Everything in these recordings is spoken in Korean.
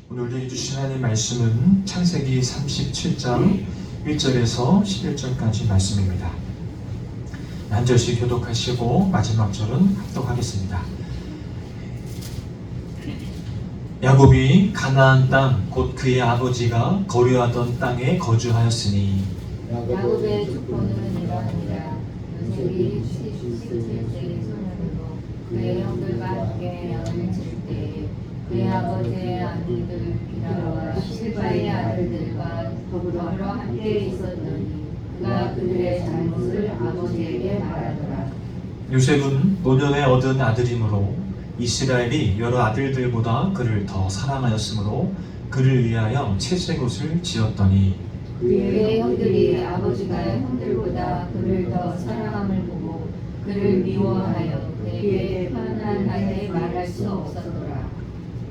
오늘 우리에게 주신 하나님의 말씀은 창세기 37장 1절에서 11절까지 말씀입니다. 한 절씩 교독하시고 마지막 절은 합독하겠습니다. 야곱이 가나안 땅 곧 그의 아버지가 거류하던 땅에 거주하였으니 야곱의 족보는 이러하니라. 요셉이 77세의 소년으로 그의 형들과 함께 양을 칠 때에 그의 아버지의 아들들 비라와 실바의 아들들과 더불어 함께 있었더니 그가 그들의 잘못을 아버지에게 말하더라. 요셉은 노년에 얻은 아들이므로 이스라엘이 여러 아들들보다 그를 더 사랑하였으므로 그를 위하여 채색옷을 지었더니 그의 형들이 아버지가 형들보다 그를 더 사랑함을 보고 그를 미워하여 그에게 편안하게 말할 수 없었더라.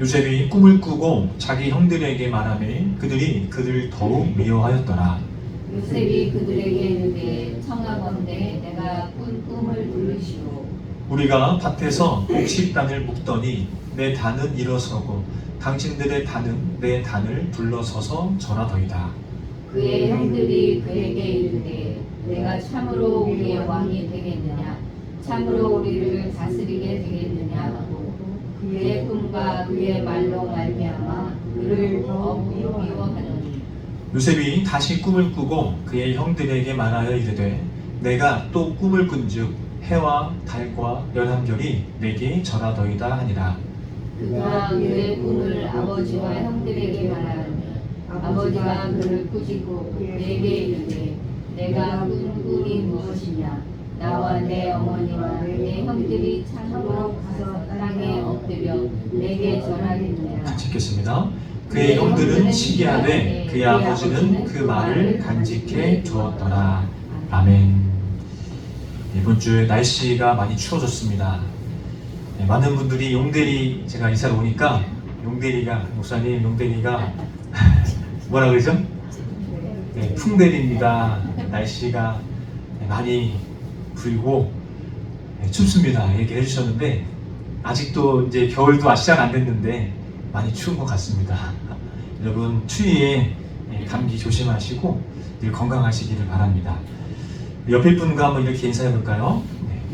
요셉이 꿈을 꾸고 자기 형들에게 말하매 그들이 그를 더욱 미워하였더라. 요셉이 그들에게 이르되 청하건대 내가 꾼 꿈을 들으시오. 우리가 밭에서 곡식단을 묶더니 내 단은 일어서고 당신들의 단은 내 단을 둘러서서 절하더이다. 그의 형들이 그에게 이르되 내가 참으로 우리의 왕이 되겠느냐 참으로 우리를 다스리게 되겠느냐 하고 그의 꿈과 그의 말로 말미암아 그를 더욱 미워하더니 요셉이 다시 꿈을 꾸고 그의 형들에게 말하여 이르되 내가 또 꿈을 꾼즉 해와 달과 열한별이 내게 절하더이다 하니라. 그가 그의 꿈을 아버지와 형들에게 말하니 아버지가 그를 꾸짖고 그에게 이르되 내가 꾼 꿈이 무엇이냐 나와 내 어머니와 내 형들이 참으로 가서 땅에 엎드려 내게 절하겠느냐. 같이 읽겠습니다. 그의 형들은 시기하되 그의 아버지는 그 말을 간직해 두었더라. 아멘. 이번 주에 날씨가 많이 추워졌습니다. 많은 분들이 용대리 제가 이사를 오니까 용대리가 목사님 용대리가 뭐라 그러죠? 네, 풍대리입니다. 날씨가 많이 불고 춥습니다. 얘기해 주셨는데 아직도 이제 겨울도 시작 안 됐는데 많이 추운 것 같습니다. 여러분 추위에 감기 조심하시고 늘 건강하시기를 바랍니다. 옆에 분과 한번 이렇게 인사해 볼까요?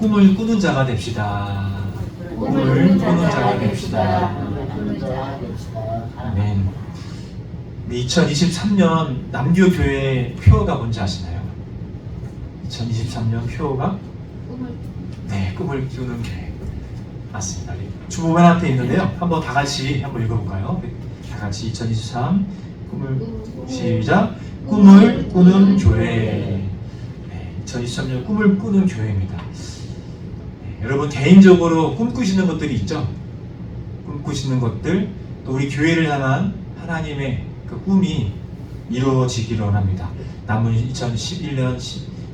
꿈을 꾸는 자가 됩시다. 꿈을 꾸는 자가 됩시다. 아멘. 2023년 남교교회 표어가 뭔지 아시나요? 2023년 표어가 꿈을 키우는 교회 맞습니다. 주보면 앞에 있는데요. 한번 다 같이 한번 읽어볼까요? 다 같이 2023 시작 꿈을 꾸는 교회. 2023년 꿈을 꾸는 교회입니다. 여러분 개인적으로 꿈꾸시는 것들이 있죠? 꿈꾸시는 것들 또 우리 교회를 향한 하나님의 그 꿈이 이루어지기를 원합니다. 남은 2011년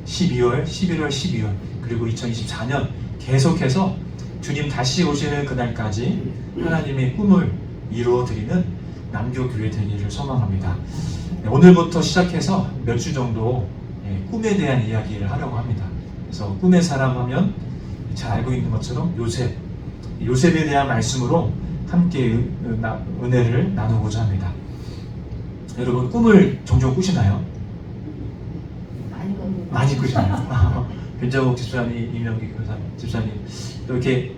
12월, 11월, 12월 그리고 2024년 계속해서 주님 다시 오시는 그날까지 하나님의 꿈을 이루어드리는 남교교회 되기를 소망합니다. 오늘부터 시작해서 몇 주 정도 꿈에 대한 이야기를 하려고 합니다. 그래서 꿈의 사람 하면 잘 알고 있는 것처럼 요셉에 대한 말씀으로 함께 은혜를 나누고자 합니다. 여러분 꿈을 종종 꾸시나요? 많이 꾸시나요? 변정욱 집사님, 이명기 집사님 이렇게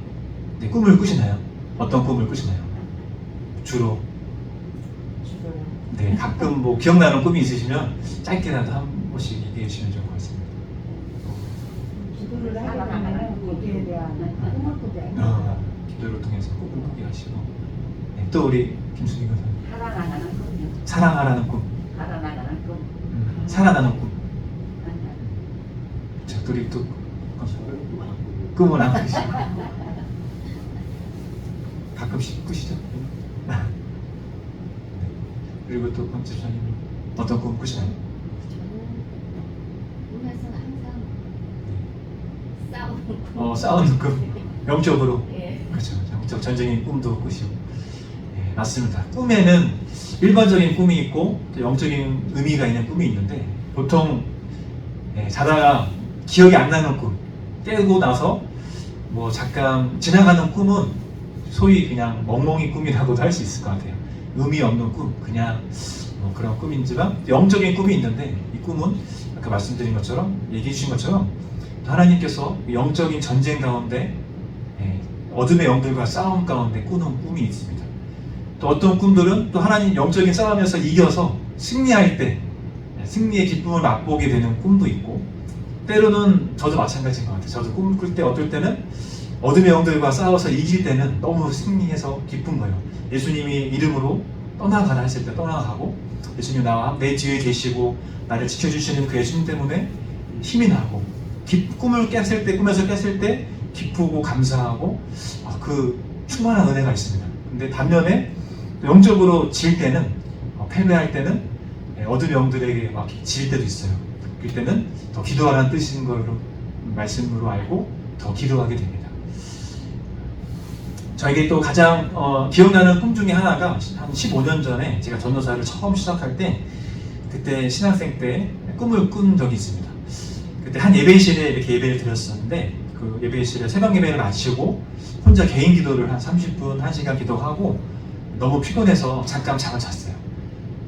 꿈을 꾸시나요? 어떤 꿈을 꾸시나요? 주로? 네, 가끔 뭐 기억나는 꿈이 있으시면 짧게라도 한 번씩 얘기해 주시면 좋을 것 같습니다. 기도를 하면 거기에 대한 꿈을 꾸게. 기도를 통해서 꿈을 꾸게 하시고 네, 또 우리 김순희 교사님 사랑하는 꿈이요. 사랑하라는 꿈. 살아나가는 꿈. 살아나는 꿈. 자, 우리 또 꿈을 안 꾸시고 가끔씩 꾸시죠? 네. 그리고 또 권집사님은 어떤 꿈 꾸시나요? 꿈에서 항상 싸우는 꿈. 싸우는 꿈. 영적으로. 예. 그렇죠. 영적 전쟁의 꿈도 꾸시고. 네, 맞습니다. 꿈에는 일반적인 꿈이 있고 영적인 의미가 있는 꿈이 있는데 보통 자다가 기억이 안 나는 꿈, 깨고 나서 뭐 잠깐 지나가는 꿈은 소위 그냥 멍멍이 꿈이라고도 할 수 있을 것 같아요. 의미 없는 꿈, 그냥 뭐 그런 꿈인지만 영적인 꿈이 있는데 이 꿈은 아까 말씀드린 것처럼 얘기해 주신 것처럼 하나님께서 영적인 전쟁 가운데 어둠의 영들과 싸움 가운데 꾸는 꿈이 있습니다. 또 어떤 꿈들은 또 하나님 영적인 싸움에서 이겨서 승리할 때 승리의 기쁨을 맛보게 되는 꿈도 있고, 때로는 저도 마찬가지인 것 같아요. 저도 꿈을 꿀 때 어떨 때는 어둠의 영들과 싸워서 이길 때는 너무 승리해서 기쁜 거예요. 예수님이 이름으로 떠나가라 했을 때 떠나가고, 예수님 나와 내 뒤에 계시고 나를 지켜주시는 그 예수님 때문에 힘이 나고, 꿈을 깼을 때, 꿈에서 깼을 때 기쁘고 감사하고 그 충만한 은혜가 있습니다. 근데 반면에 영적으로 질 때는, 패배할 때는 어둠의 영들에게 막 질 때도 있어요. 그때는 더 기도하라는 뜻인 걸로 말씀으로 알고 더 기도하게 됩니다. 저에게 또 가장 기억나는 꿈 중에 하나가 한 15년 전에 제가 전도사를 처음 시작할 때, 그때 신학생 때 꿈을 꾼 적이 있습니다. 그때 한 예배실에 이렇게 예배를 드렸었는데, 그 예배실에 새벽 예배를 마치고 혼자 개인 기도를 한 30분, 1시간 기도하고 너무 피곤해서 잠깐 잠을 잤어요.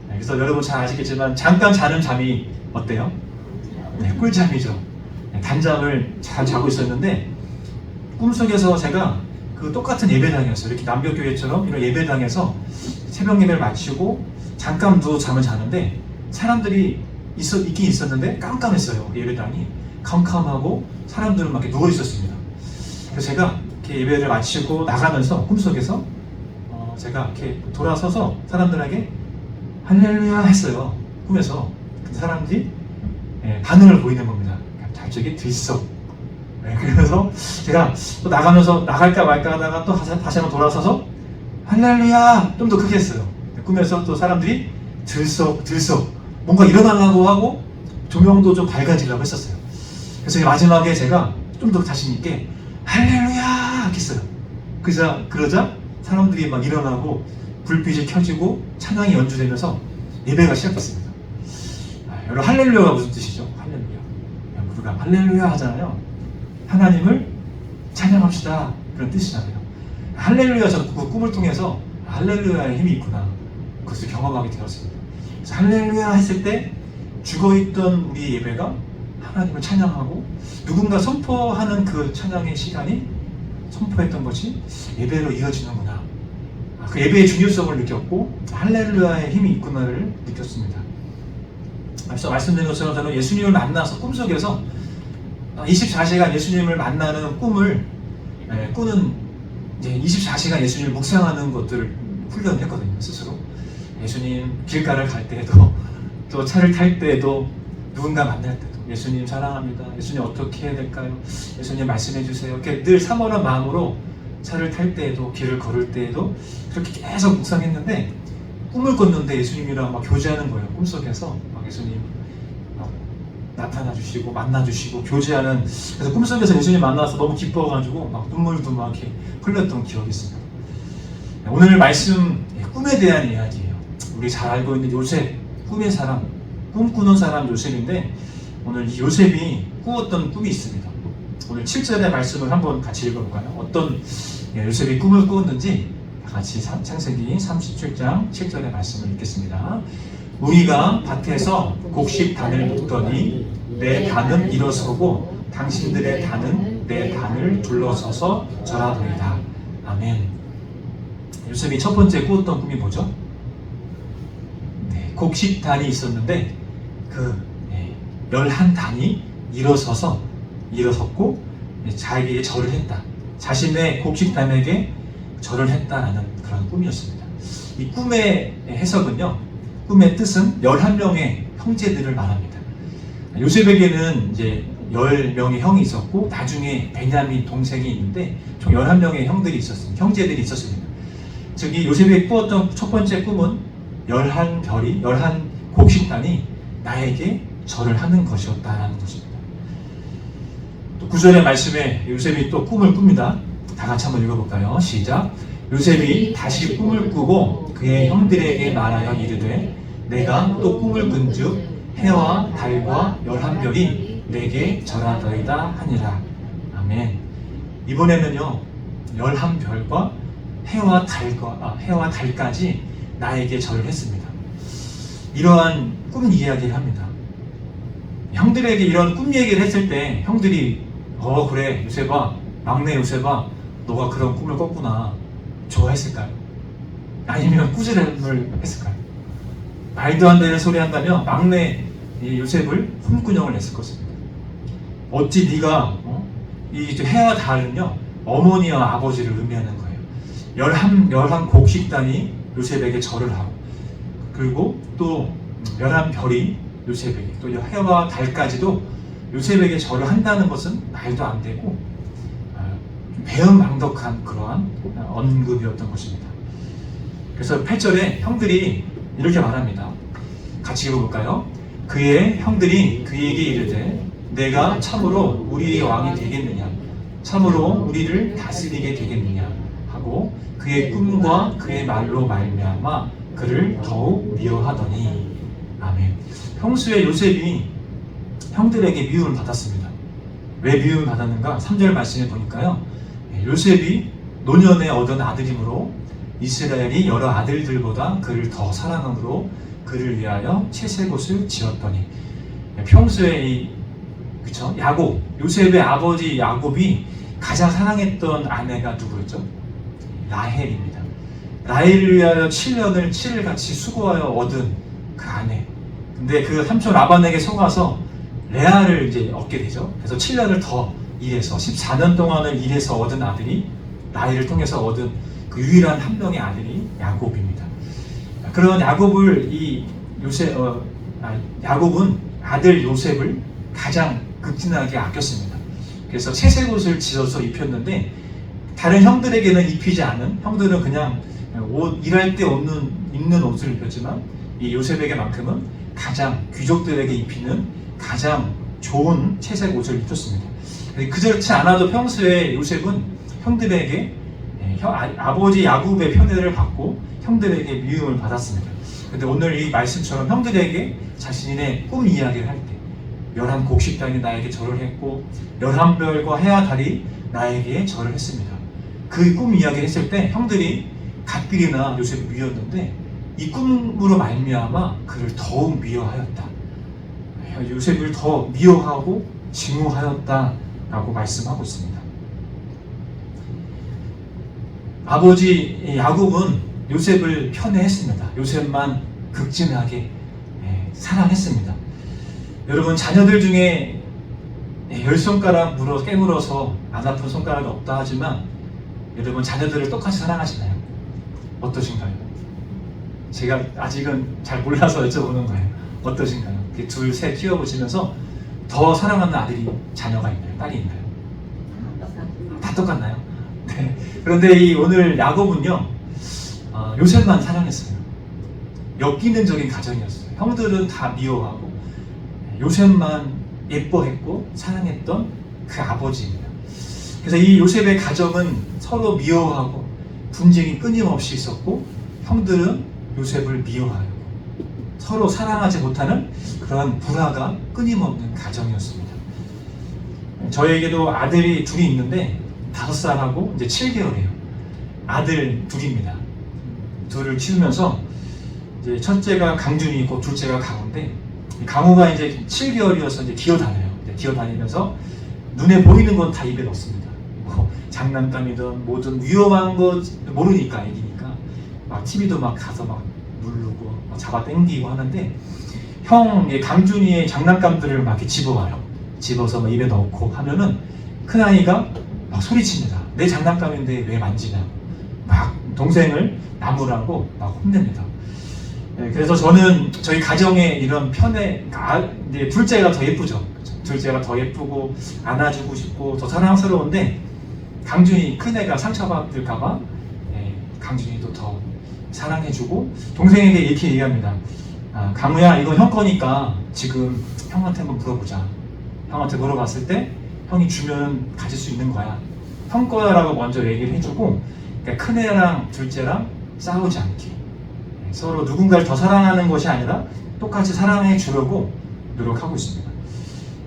그래서 여러분 잘 아시겠지만 잠깐 자는 잠이 어때요? 네, 꿀잠이죠. 단잠을 잘 자고 있었는데 꿈속에서 제가 그 똑같은 예배당이었어요. 이렇게 남교교회처럼 이런 예배당에서 새벽 예배를 마치고 잠깐 누워 잠을 자는데 사람들이 있긴 있었는데 깜깜했어요. 예배당이 캄캄하고 사람들은 막 이렇게 누워 있었습니다. 그래서 제가 이렇게 예배를 마치고 나가면서 꿈속에서 제가 이렇게 돌아서서 사람들에게 할렐루야 했어요. 꿈에서. 근데 사람들이 반응을 보이는 겁니다. 갑자기 들썩. 그래서 제가 또 나가면서 나갈까 말까 하다가 또 다시 한번 돌아서서 할렐루야 좀 더 크게 했어요. 꿈에서 또 사람들이 들썩 뭔가 일어나려고 하고 조명도 좀 밝아지려고 했었어요. 그래서 마지막에 제가 좀 더 자신 있게 할렐루야 했어요. 그러자 사람들이 막 일어나고 불빛이 켜지고 찬양이 연주되면서 예배가 시작됐습니다. 여러분 할렐루야가 무슨 뜻이죠? 할렐루야. 우리가 할렐루야 하잖아요. 하나님을 찬양합시다 그런 뜻이잖아요. 할렐루야, 저 그 꿈을 통해서 할렐루야의 힘이 있구나 그것을 경험하게 되었습니다. 그래서 할렐루야 했을 때 죽어있던 우리 예배가 하나님을 찬양하고 누군가 선포하는 그 찬양의 시간이 선포했던 것이 예배로 이어지는구나. 그 예배의 중요성을 느꼈고 할렐루야의 힘이 있구나를 느꼈습니다. 앞서 말씀드린 것처럼 저는 예수님을 만나서 꿈속에서 24시간 예수님을 만나는 꿈을 꾸는 이제 24시간 예수님을 묵상하는 것들을 훈련했거든요. 스스로 예수님 길가를 갈 때에도 또 차를 탈 때에도 누군가 만날 때도 예수님 사랑합니다. 예수님 어떻게 해야 될까요? 예수님 말씀해 주세요. 이렇게 늘 사모한 마음으로 차를 탈 때에도 길을 걸을 때에도 그렇게 계속 묵상했는데 꿈을 꿨는데 예수님이랑 막 교제하는 거예요. 꿈속에서 막 예수님 막 나타나 주시고 만나 주시고 교제하는. 그래서 꿈속에서 예수님 만나서 너무 기뻐가지고 막 눈물도 막 이렇게 흘렸던 기억이 있습니다. 오늘 말씀 꿈에 대한 이야기예요. 우리 잘 알고 있는 요셉, 꿈의 사람, 꿈꾸는 사람 요셉인데 오늘 이 요셉이 꾸었던 꿈이 있습니다. 오늘 7절의 말씀을 한번 같이 읽어볼까요? 어떤 요셉이 꿈을 꾸었는지 같이 창세기 37장 7절의 말씀을 읽겠습니다. 우리가 밭에서 곡식단을 묶더니 내 단은 일어서고 당신들의 단은 내 단을 둘러서서 절하더이다. 아멘. 요셉이 첫 번째 꾸었던 꿈이 뭐죠? 곡식단이 있었는데 그 11단이 일어섰고 자기에게 절을 했다. 자신의 곡식단에게 절을 했다라는 그런 꿈이었습니다. 이 꿈의 해석은요, 꿈의 뜻은 11명의 형제들을 말합니다. 요셉에게는 이제 10명의 형이 있었고 나중에 베냐민 동생이 있는데 총 11명의 형제들이 있었습니다. 즉 이 요셉이 꾸었던 첫 번째 꿈은 11별이 11곡식단이 나에게 절을 하는 것이었다라는 것입니다. 또 9절의 말씀에 요셉이 또 꿈을 꿉니다. 다 같이 한번 읽어볼까요? 시작. 요셉이 다시 꿈을 꾸고 그의 형들에게 말하여 이르되 내가 또 꿈을 꾼즉 해와 달과 11별이 내게 절하더이다 하니라. 아멘. 이번에는요 11별과 해와 달까지 나에게 절을 했습니다. 이러한 꿈 이야기를 합니다. 형들에게 이런 꿈 얘기를 했을 때 형들이 그래 요셉아, 막내 요셉아, 너가 그런 꿈을 꿨구나, 좋아했을까요? 아니면 꾸지람을 했을까요? 말도 안 되는 소리 한다며 막내 요셉을 홈구녕을 냈을 것입니다. 어찌 네가 이 해와 달은요 어머니와 아버지를 의미하는 거예요. 11곡식단이 요셉에게 절을 하고, 그리고 또 11별이 요셉에게, 또 해와 달까지도 요셉에게 절을 한다는 것은 말도 안 되고 배은망덕한 그러한 언급이었던 것입니다. 그래서 8절에 형들이 이렇게 말합니다. 같이 읽어볼까요? 그의 형들이 그에게 이르되 내가 참으로 우리의 왕이 되겠느냐, 참으로 우리를 다스리게 되겠느냐 하고 그의 꿈과 그의 말로 말미암아 그를 더욱 미워하더니. 아멘. 평소에 요셉이 형들에게 미움을 받았습니다. 왜 미움을 받았는가? 3절 말씀에 보니까요, 요셉이 노년에 얻은 아들이므로 이스라엘이 여러 아들들보다 그를 더 사랑함으로 그를 위하여 채색옷을 지었더니. 평소에 그쵸? 야곱, 요셉의 아버지 야곱이 가장 사랑했던 아내가 누구였죠? 라헬입니다. 라헬을 위하여 7을 같이 수고하여 얻은 그 아내. 근데 그 삼촌 라반에게 속아서 레아를 이제 얻게 되죠. 그래서 7년을 더 일해서 14년 동안을 일해서 얻은 아들이, 라헬을 통해서 얻은 그 유일한 한 명의 아들이 야곱입니다. 그런 야곱은 아들 요셉을 가장 극진하게 아꼈습니다. 그래서 채색옷을 지어서 입혔는데 다른 형들에게는 입히지 않은, 형들은 그냥 일할 때 입는 옷을 입혔지만 이 요셉에게만큼은 가장 귀족들에게 입히는 가장 좋은 채색 옷을 입혔습니다. 그렇지 않아도 평소에 요셉은 형들에게 아버지 야곱의 편애를 받고 형들에게 미움을 받았습니다. 그런데 오늘 이 말씀처럼 형들에게 자신의 꿈 이야기를 할 때 11곡식단이 나에게 절을 했고 11별과 해와 달이 나에게 절을 했습니다. 그 꿈 이야기를 했을 때 형들이 갓길이나 요셉을 미웠는데 이 꿈으로 말미암아 그를 더욱 미워하였다. 요셉을 더 미워하고 증오하였다라고 말씀하고 있습니다. 아버지 야곱은 요셉을 편애했습니다. 요셉만 극진하게 사랑했습니다. 여러분, 자녀들 중에 10손가락 깨물어서 안 아픈 손가락이 없다 하지만 여러분, 자녀들을 똑같이 사랑하시나요? 어떠신가요? 제가 아직은 잘 몰라서 여쭤보는 거예요. 어떠신가요? 둘, 셋 키워보시면서 더 사랑하는 자녀가 있나요? 딸이 있나요? 다 똑같나요? 네. 그런데 오늘 야곱은요, 요셉만 사랑했어요. 엽기능적인 가정이었어요. 형들은 다 미워하고 요셉만 예뻐했고 사랑했던 그 아버지입니다. 그래서 이 요셉의 가정은 서로 미워하고 분쟁이 끊임없이 있었고 형들은 요셉을 미워하고 서로 사랑하지 못하는 그런 불화가 끊임없는 가정이었습니다. 저에게도 아들이 둘이 있는데 5살하고 이제 7개월이에요. 아들 둘입니다. 둘을 키우면서 이제 첫째가 강준이고 둘째가 강우인데, 강우가 이제 7개월이어서 이제 기어다녀요. 기어다니면서 눈에 보이는 건 다 입에 넣습니다. 뭐 장난감이든 뭐든 위험한 거 모르니까, 애기니까 막 TV도 막 가서 막 누르고 막 잡아 당기고 하는데, 강준이의 장난감들을 막 이렇게 집어와요. 집어서 막 입에 넣고 하면은 큰아이가 막 소리칩니다. 내 장난감인데 왜 만지냐고. 막 동생을 나무라고 막 혼냅니다. 그래서 저는 저희 가정에 이런 편애, 이제 둘째가 더 예쁘죠. 둘째가 더 예쁘고 안아주고 싶고 더 사랑스러운데, 강준이 큰애가 상처받을까봐 강준이도 더 사랑해주고, 동생에게 이렇게 얘기합니다. 강우야, 이거 형 거니까 지금 형한테 한번 물어보자. 형한테 물어봤을 때 형이 주면 가질 수 있는 거야. 형 거야라고 먼저 얘기를 해주고, 그러니까 큰애랑 둘째랑 싸우지 않게 서로 누군가를 더 사랑하는 것이 아니라 똑같이 사랑해 주려고 노력하고 있습니다.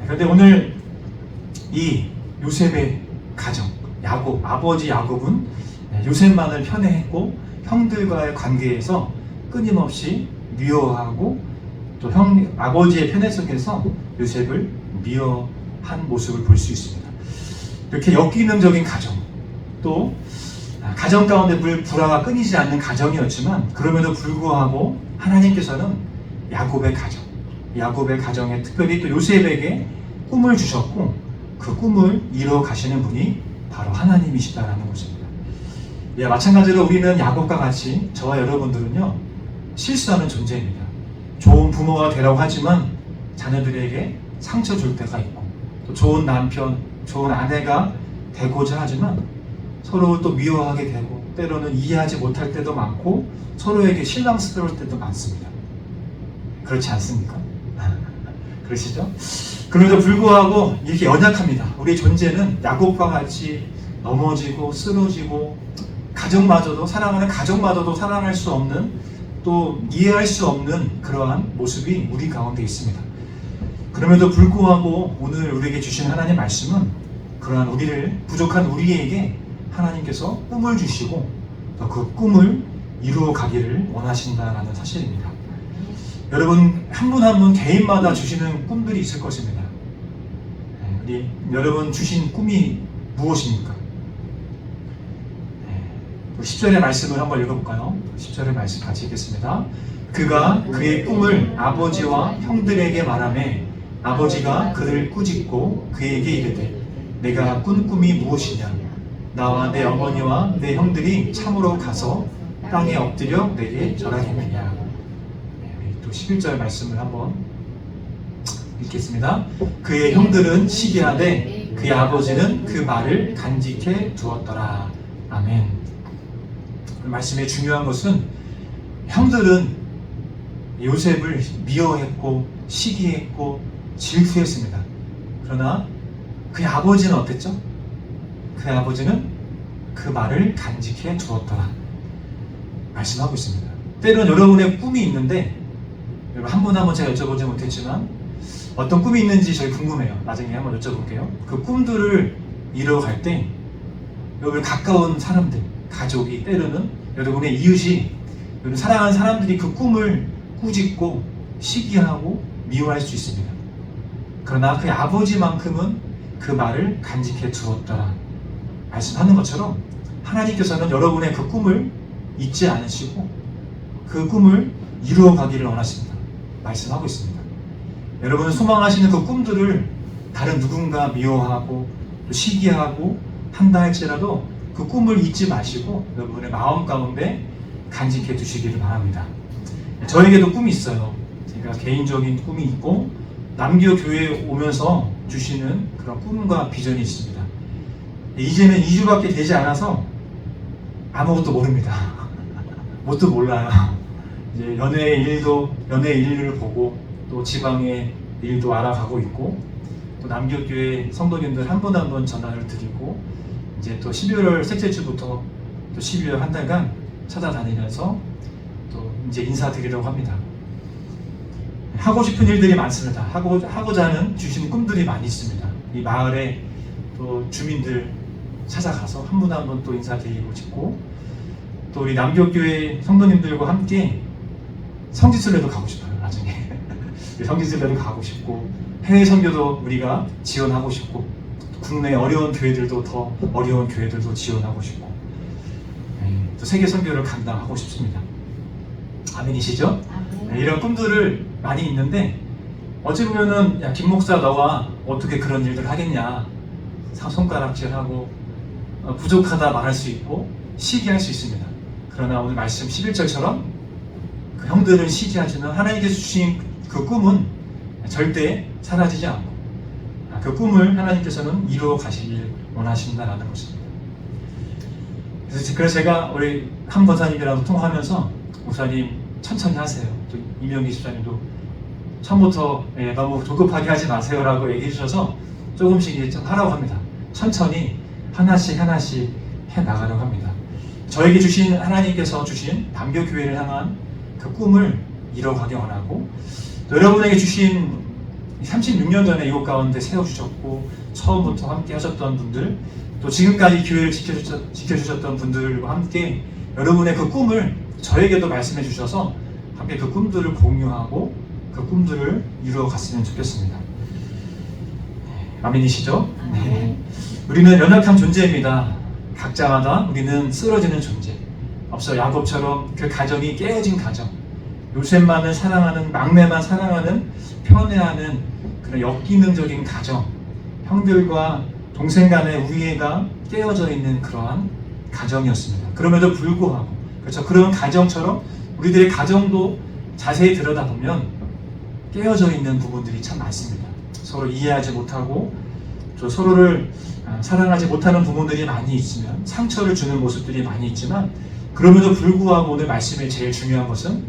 그런데 오늘 이 요셉의 가정, 아버지 야곱은 요셉만을 편애했고 형들과의 관계에서 끊임없이 미워하고 또 아버지의 편애 속에서 요셉을 미워한 모습을 볼 수 있습니다. 이렇게 역기능적인 가정, 또 가정 가운데 불화가 끊이지 않는 가정이었지만 그럼에도 불구하고 하나님께서는 야곱의 가정에 특별히 또 요셉에게 꿈을 주셨고 그 꿈을 이루어 가시는 분이 바로 하나님이시다라는 것입니다. 예, 마찬가지로 우리는 야곱과 같이 저와 여러분들은요 실수하는 존재입니다. 좋은 부모가 되라고 하지만 자녀들에게 상처 줄 때가 있고 또 좋은 남편, 좋은 아내가 되고자 하지만 서로 또 미워하게 되고 때로는 이해하지 못할 때도 많고 서로에게 실망스러울 때도 많습니다. 그렇지 않습니까? 그러시죠? 그럼에도 불구하고 이렇게 연약합니다. 우리의 존재는 야곱과 같이 넘어지고 쓰러지고 사랑하는 가정마저도 사랑할 수 없는 또 이해할 수 없는 그러한 모습이 우리 가운데 있습니다. 그럼에도 불구하고 오늘 우리에게 주신 하나님 말씀은 그러한 부족한 우리에게 하나님께서 꿈을 주시고 또 그 꿈을 이루어 가기를 원하신다라는 사실입니다. 여러분 한 분 한 분 개인마다 주시는 꿈들이 있을 것입니다. 우리 여러분 주신 꿈이 무엇입니까? 10절의 말씀을 한번 읽어볼까요? 10절의 말씀 같이 읽겠습니다. 그가 그의 꿈을 아버지와 형들에게 말하매 아버지가 그를 꾸짖고 그에게 이르되 내가 꾼 꿈이 무엇이냐? 나와 내 어머니와 내 형들이 참으로 가서 땅에 엎드려 내게 절하겠느냐? 또 11절 말씀을 한번 읽겠습니다. 그의 형들은 시기하되 그의 아버지는 그 말을 간직해 두었더라. 아멘. 말씀의 중요한 것은 형들은 요셉을 미워했고 시기했고 질투했습니다. 그러나 그의 아버지는 어땠죠? 그의 아버지는 그 말을 간직해 두었더라 말씀하고 있습니다. 때로는 여러분의 꿈이 있는데 여러분 한 분 한 분 제가 여쭤보지 못했지만 어떤 꿈이 있는지 저희 궁금해요. 나중에 한번 여쭤볼게요. 그 꿈들을 이루어갈 때 여러분 가까운 사람들, 가족이 때로는 여러분의 이웃이 여러분 사랑하는 사람들이 그 꿈을 꾸짖고 시기하고 미워할 수 있습니다. 그러나 그의 아버지만큼은 그 말을 간직해 두었더라 말씀하는 것처럼 하나님께서는 여러분의 그 꿈을 잊지 않으시고 그 꿈을 이루어 가기를 원하십니다. 말씀하고 있습니다. 여러분은 소망하시는 그 꿈들을 다른 누군가 미워하고 또 시기하고 한다 할지라도 그 꿈을 잊지 마시고 여러분의 마음 가운데 간직해 두시기를 바랍니다. 저에게도 꿈이 있어요. 제가 개인적인 꿈이 있고 남교 교회에 오면서 주시는 그런 꿈과 비전이 있습니다. 이제는 2주밖에 되지 않아서 아무것도 모릅니다. 뭣도 몰라요. 이제 연애 일을 보고 또 지방의 일도 알아가고 있고 또 남교교회 성도님들 한 분 한 분 전화를 드리고 이제 또 12월 셋째 주부터 또 12월 한 달간 찾아다니면서 또 이제 인사드리려고 합니다. 하고 싶은 일들이 많습니다. 하고자 하는 주신 꿈들이 많이 있습니다. 이 마을에 또 주민들 찾아가서 한 분 한 분 또 인사드리고 싶고 또 우리 남교교회 성도님들과 함께 성지순례도 가고 싶어요. 나중에 성지순례도 가고 싶고 해외 선교도 우리가 지원하고 싶고 국내 어려운 교회들도 더 어려운 교회들도 지원하고 싶고 또 세계 선교를 감당하고 싶습니다. 아멘이시죠? 아멘. 이런 꿈들을 많이 있는데 어찌 보면은 야, 김 목사 너가 어떻게 그런 일들 하겠냐 손가락질하고 부족하다 말할 수 있고 시기할 수 있습니다. 그러나 오늘 말씀 11절처럼 그 형들을 시기하지만 하나님께서 주신 그 꿈은 절대 사라지지 않고 그 꿈을 하나님께서는 이루어 가시길 원하신다라는 것입니다. 그래서 제가 우리 한 권사님이랑 통화하면서 목사님 천천히 하세요. 또 이명기 집사님도 처음부터 너무 조급하게 하지 마세요라고 얘기해 주셔서 조금씩 좀 하라고 합니다. 천천히 하나씩 해 나가려고 합니다. 저에게 주신 하나님께서 주신 담교교회를 향한 그 꿈을 이뤄가기 원하고 또 여러분에게 주신 36년 전에 이곳 가운데 세워주셨고 처음부터 함께 하셨던 분들 또 지금까지 교회를 지켜주셨던 분들과 함께 여러분의 그 꿈을 저에게도 말씀해 주셔서 함께 그 꿈들을 공유하고 그 꿈들을 이루어 갔으면 좋겠습니다. 아멘이시죠? 네. 우리는 연약한 존재입니다. 각자마다 우리는 쓰러지는 존재. 앞서 야곱처럼 그 가정이 깨어진 가정, 요셉만을 사랑하는, 막내만 사랑하는, 편애하는 그런 역기능적인 가정, 형들과 동생 간의 우애가 깨어져 있는 그러한 가정이었습니다. 그럼에도 불구하고, 그렇죠, 그런 가정처럼 우리들의 가정도 자세히 들여다보면 깨어져 있는 부분들이 참 많습니다. 서로 이해하지 못하고 또 서로를 사랑하지 못하는 부분들이 많이 있으면, 상처를 주는 모습들이 많이 있지만, 그럼에도 불구하고 오늘 말씀의 제일 중요한 것은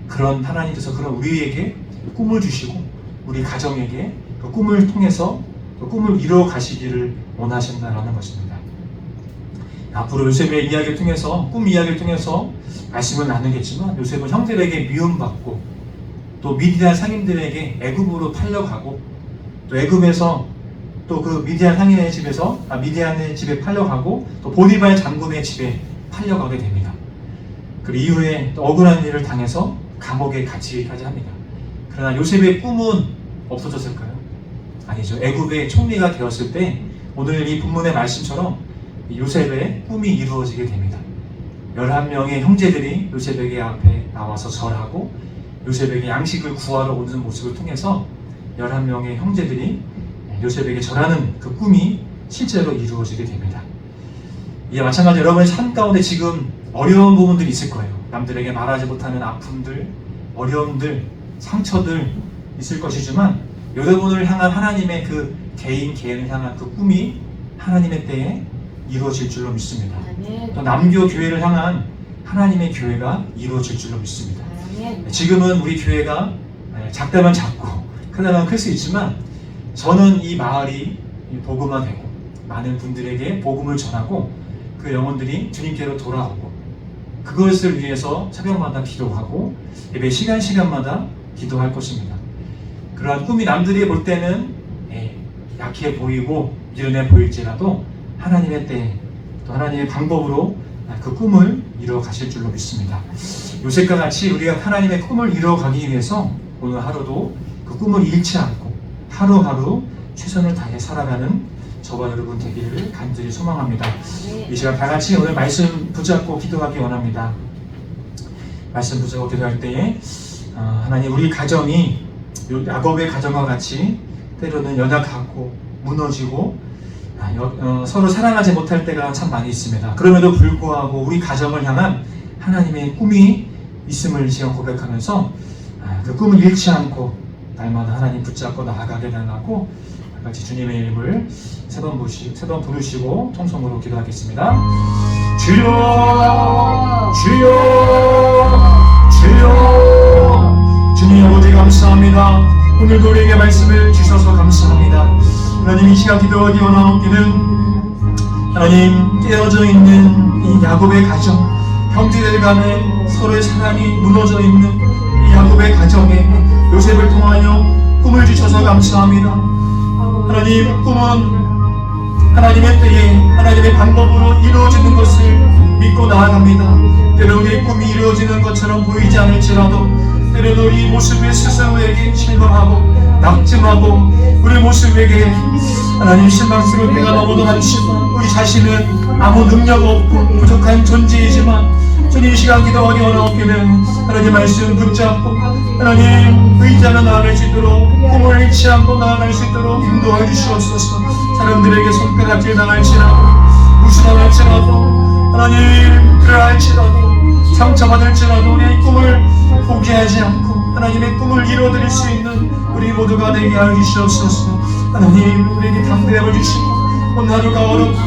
그런 하나님께서 그런 우리에게 꿈을 주시고 우리 가정에게 그 꿈을 통해서 그 꿈을 이루어 가시기를 원하신다는 것입니다. 앞으로 요셉의 이야기를 통해서, 꿈 이야기를 통해서 말씀을 나누겠지만, 요셉은 형들에게 미움받고 또 미디안 상인들에게 애굽으로 팔려가고, 또 애굽에서 또 그 미디안 상인의 집에서 미디안의 집에 팔려가고, 또 보디발 장군의 집에 팔려가게 됩니다. 그 이후에 또 억울한 일을 당해서 감옥에 갇히기까지 합니다. 그러나 요셉의 꿈은 없어졌을까요? 아니죠. 애굽의 총리가 되었을 때 오늘 이 본문의 말씀처럼 요셉의 꿈이 이루어지게 됩니다. 11명의 형제들이 요셉에게 앞에 나와서 절하고 요셉에게 양식을 구하러 오는 모습을 통해서 11명의 형제들이 요셉에게 절하는 그 꿈이 실제로 이루어지게 됩니다. 이에 마찬가지로 여러분의 삶 가운데 지금 어려운 부분들이 있을 거예요. 남들에게 말하지 못하는 아픔들, 어려움들, 상처들 있을 것이지만, 여러분을 향한 하나님의 그 개인을 향한 그 꿈이 하나님의 때에 이루어질 줄로 믿습니다. 또 남교 교회를 향한 하나님의 교회가 이루어질 줄로 믿습니다. 지금은 우리 교회가 작다면 작고 크다면 클 수 있지만, 저는 이 마을이 복음화되고 많은 분들에게 복음을 전하고 그 영혼들이 주님께로 돌아오고, 그것을 위해서 새벽마다 기도하고 예배 시간마다 기도할 것입니다. 그러한 꿈이 남들이 볼 때는 약해 보이고 미련해 보일지라도 하나님의 때, 또 하나님의 방법으로 그 꿈을 이루어 가실 줄로 믿습니다. 요셉과 같이 우리가 하나님의 꿈을 이루어 가기 위해서 오늘 하루도 그 꿈을 잃지 않고 하루하루 최선을 다해 살아가는 저와 여러분 되기를 간절히 소망합니다. 이 시간 다 같이 오늘 말씀 붙잡고 기도하기 원합니다. 말씀 붙잡고 기도할 때에 하나님, 우리 가정이 야곱의 가정과 같이 때로는 연약하고 무너지고 서로 사랑하지 못할 때가 참 많이 있습니다. 그럼에도 불구하고 우리 가정을 향한 하나님의 꿈이 있음을 이 시간 고백하면서 그 꿈을 잃지 않고 날마다 하나님 붙잡고 나아가게 달라고 같이 주님의 이름을 세 번 부르시고 통성으로 기도하겠습니다. 주여, 주여, 주여. 주님 아버지 감사합니다. 오늘도 우리에게 말씀을 주셔서 감사합니다. 하나님, 이 시간 기도하기 원하옵기는 하나님, 깨어져 있는 이 야곱의 가정, 형제들 간에 서로의 사랑이 무너져 있는 이 야곱의 가정에 요셉을 통하여 꿈을 주셔서 감사합니다. 하나님, 꿈은 하나님의 때에 하나님의 방법으로 이루어지는 것을 믿고 나아갑니다. 때로 우리의 꿈이 이루어지는 것처럼 보이지 않을지라도, 때로는 우리 모습에 스스로에게 실망하고 낙심하고 우리 모습에게 하나님 실망스러울 때가 너무도 많지만, 우리 자신은 아무 능력 없고 부족한 존재이지만 주님, 이 시간 기도하기 원하옵기는 하나님 말씀 붙잡고 하나님 의지하며 나아갈 수 있도록, 꿈을 잃지 않고 나아갈 수 있도록 인도해 주시옵소서. 사람들에게 손가락질 당할지라도, 무시당할지라도, 하나님 그러할지라도, 상처받을지라도 우리의 꿈을 포기하지 않고 하나님의 꿈을 이루어드릴 수 있는 우리 모두가 되게 하여 주시옵소서. 하나님, 우리에게 담대함을 주시고, 오늘 하루가 어렵고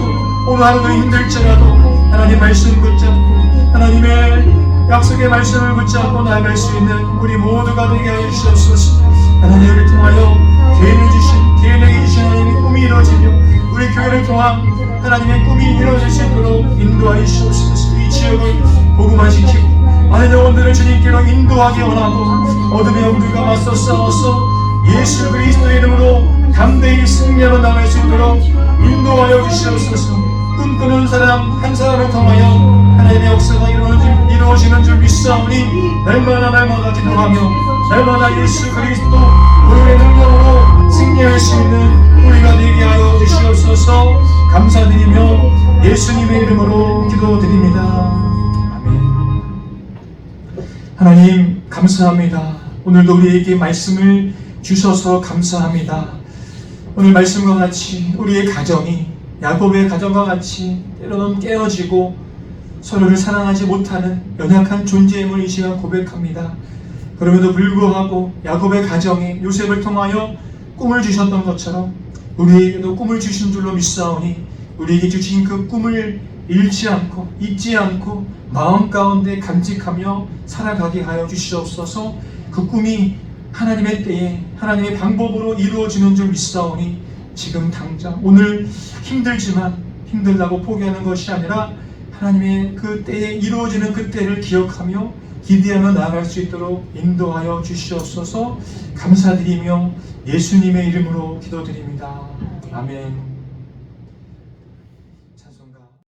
오늘 하루도 힘들지라도 하나님 말씀 붙잡고 하나님의 약속의 말씀을 붙잡고 나아갈 수 있는 우리 모두가 되게 하여 주시옵소서. 하나님을 통하여 개인에게 주신 하나님의 꿈이 이루어지며 우리 교회를 통한 하나님의 꿈이 이루어질 수 있도록 인도하여 주시옵소서. 이 지역을 복음화시키고 많은 영혼들을 주님께로 인도하기 원하고, 어둠의 영들과 맞서 싸워서 예수 그리스도의 이름으로 담대히 승리하며 나갈 수 있도록 인도하여 주시옵소서. 꿈꾸는 사람 한 사람을 통하여 하나님의 역사가 이루어질 이루어지는 줄 믿사오니 날마다 기도하며 날마다 예수 그리스도 보혈의 능력으로 승리할 수 있는 우리가 되게 하여 주시옵소서. 감사드리며 예수님의 이름으로 기도드립니다. 아멘. 하나님 감사합니다. 오늘도 우리에게 말씀을 주셔서 감사합니다. 오늘 말씀과 같이 우리의 가정이 야곱의 가정과 같이 때로는 깨어지고 서로를 사랑하지 못하는 연약한 존재임을 이 시간 고백합니다. 그럼에도 불구하고 야곱의 가정에 요셉을 통하여 꿈을 주셨던 것처럼 우리에게도 꿈을 주신 줄로 믿사오니 우리에게 주신 그 꿈을 잃지 않고 잊지 않고 마음 가운데 간직하며 살아가게 하여 주시옵소서. 그 꿈이 하나님의 때에 하나님의 방법으로 이루어지는 줄 믿사오니 지금 당장 오늘 힘들지만 힘들다고 포기하는 것이 아니라 하나님의 그 때에 이루어지는 그 때를 기억하며 기대하며 나아갈 수 있도록 인도하여 주시옵소서. 감사드리며 예수님의 이름으로 기도드립니다. 아멘.